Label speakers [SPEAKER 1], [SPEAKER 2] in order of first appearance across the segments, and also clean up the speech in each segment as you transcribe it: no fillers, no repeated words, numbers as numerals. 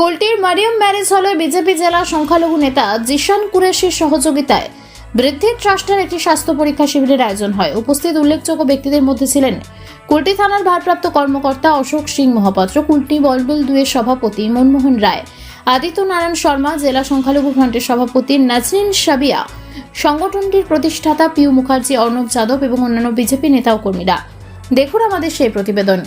[SPEAKER 1] কুলটির Mariam marriage হলে BJP জেলা সংখ্যালঘু নেতা জিশান কুরেশির সহযোগিতায় বৃদ্ধি ট্রাস্টের একটি স্বাস্থ্য পরীক্ষা শিবিরের আয়োজন হয়। উপস্থিত উল্লেখযোগ্য ব্যক্তিদের মধ্যে ছিলেন কুলটি থানার ভারপ্রাপ্ত কর্মকর্তা অশোক সিং মহাপাত্র, কুলটি বলবুল 2 এর সভাপতি মনমোহন রায়, আদিত্য নারায়ণ শর্মা, জেলা সংখ্যালঘু ফ্রন্টের সভাপতি নাজরিন সাবিয়া, সংগঠনটির প্রতিষ্ঠাতা পিউ মুখার্জি, অর্ণব যাদব এবং অন্যান্য বিজেপি নেতা ও কর্মীরা। দেখুন আমাদের সেই প্রতিবেদন।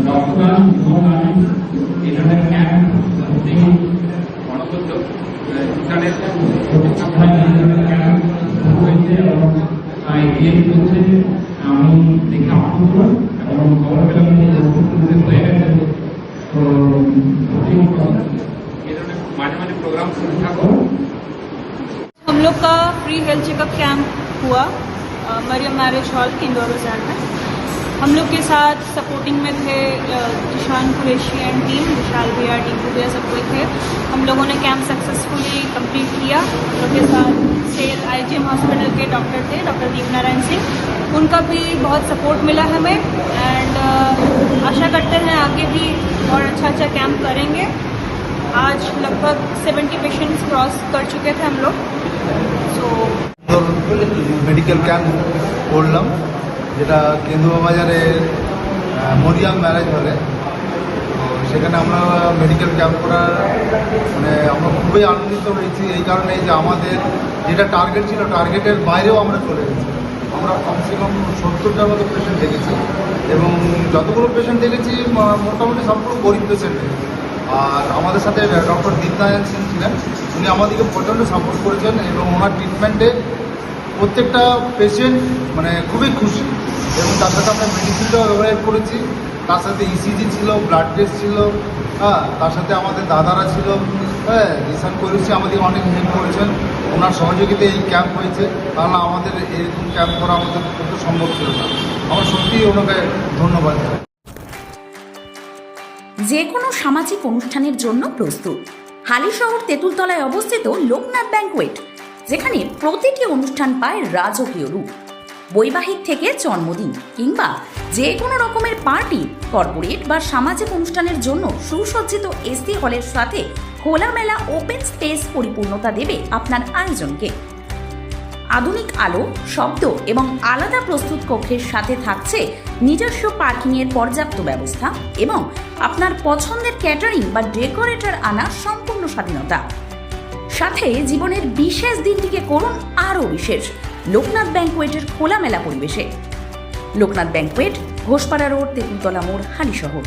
[SPEAKER 2] বর্তমান এখানে ক্যাম্প গণতন্ত্র ইন্টারনেট ক্যাম্প হয়েছে এবং এর মধ্যে আমি দেখে আনন্দ এবং খবর পেলাম হয়ে গেছে। তো মাঝে মাঝে प्रोग्राम থাকো।
[SPEAKER 3] हम लोग का फ्री हेल्थ चेकअप कैंप हुआ मरियम मैरिज हॉल इंदौर बाजार में। हम लोग के साथ सपोर्टिंग में थे जिशान कुरैशी एंड टीम, विशाल भैया, टीपू भैया, सब कोई थे। हम लोगों ने कैंप सक्सेसफुली कंप्लीट किया। हम लोग के साथ सेल IGM हॉस्पिटल के डॉक्टर थे, डॉक्टर दीप नारायण सिंह, उनका भी बहुत सपोर्ट मिला हमें एंड आशा करते हैं आगे भी और अच्छा कैंप करेंगे। आज लगभग 70 पेशेंट्स क्रॉस कर चुके थे हम लोग। सो
[SPEAKER 4] মেডিকেল ক্যাম্প করলাম, যেটা কেন্দুয়া বাজারের মরিয়াম ম্যারেজ হলে। তো সেখানে আমরা মেডিকেল ক্যাম্প করার আমরা খুবই আনন্দিত হয়েছি এই কারণে যে আমাদের যেটা টার্গেট ছিল টার্গেটের বাইরেও আমরা চলে গেছি। আমরা কমসে কম 70টার মতো পেশেন্ট দেখেছি এবং যতগুলো পেশেন্ট দেখেছি মোটামুটি সবগুলো গরিব পেশেন্ট। আর আমাদের সাথে ডক্টর দীপ নারায়ণ সিং ছিলেন, উনি আমাদেরকে প্রচণ্ড সাপোর্ট করেছেন এবং ওনার ট্রিটমেন্টে প্রত্যেকটা পেশেন্ট খুবই খুশি। এবং তার সাথে আমরা মেডিসিনটাও ব্যবহার করেছি, তার সাথে ECG ছিল, ব্লাড টেস্ট ছিল, তার সাথে আমাদের দাদারা ছিল, জিশান কুরেশি আমাদের অনেক হেল্প করেছেন। ওনার সহযোগিতায় এই ক্যাম্প হয়েছে, তাহলে আমাদের এরকম ক্যাম্প করা আমাদের পক্ষে সম্ভব ছিল না। আমরা সত্যিই ওনাকে ধন্যবাদ জানাই।
[SPEAKER 5] যে কোনো সামাজিক অনুষ্ঠানের জন্য প্রস্তুত হালিশহর তেঁতুলতলায় অবস্থিত লোকনাথ ব্যাংকোয়েট, যেখানে প্রতিটি অনুষ্ঠান পায় রাজকীয় রূপ। বৈবাহিক থেকে জন্মদিন কিংবা যে কোনো রকমের পার্টি, কর্পোরেট বা সামাজিক অনুষ্ঠানের জন্য সুসজ্জিত AC হলের সাথে খোলামেলা ওপেন স্পেস পরিপূর্ণতা দেবে আপনার আয়োজনকে। আধুনিক আলো, শব্দ এবং আলাদা প্রস্তুত কক্ষের সাথে থাকছে নিজস্ব পার্কিংয়ের পর্যাপ্ত ব্যবস্থা এবং আপনার পছন্দের ক্যাটারিং বা ডেকোরেটর আনা সম্পূর্ণ স্বাধীনতা। সাথে জীবনের বিশেষ দিনটিকে করুন আরও বিশেষ লোকনাথ ব্যাংকোয়েটের খোলামেলা পরিবেশে। লোকনাথ ব্যাংকোয়েট, ঘোষপাড়া রোড, তেঁতুলতলা মোড়, হালিশহর।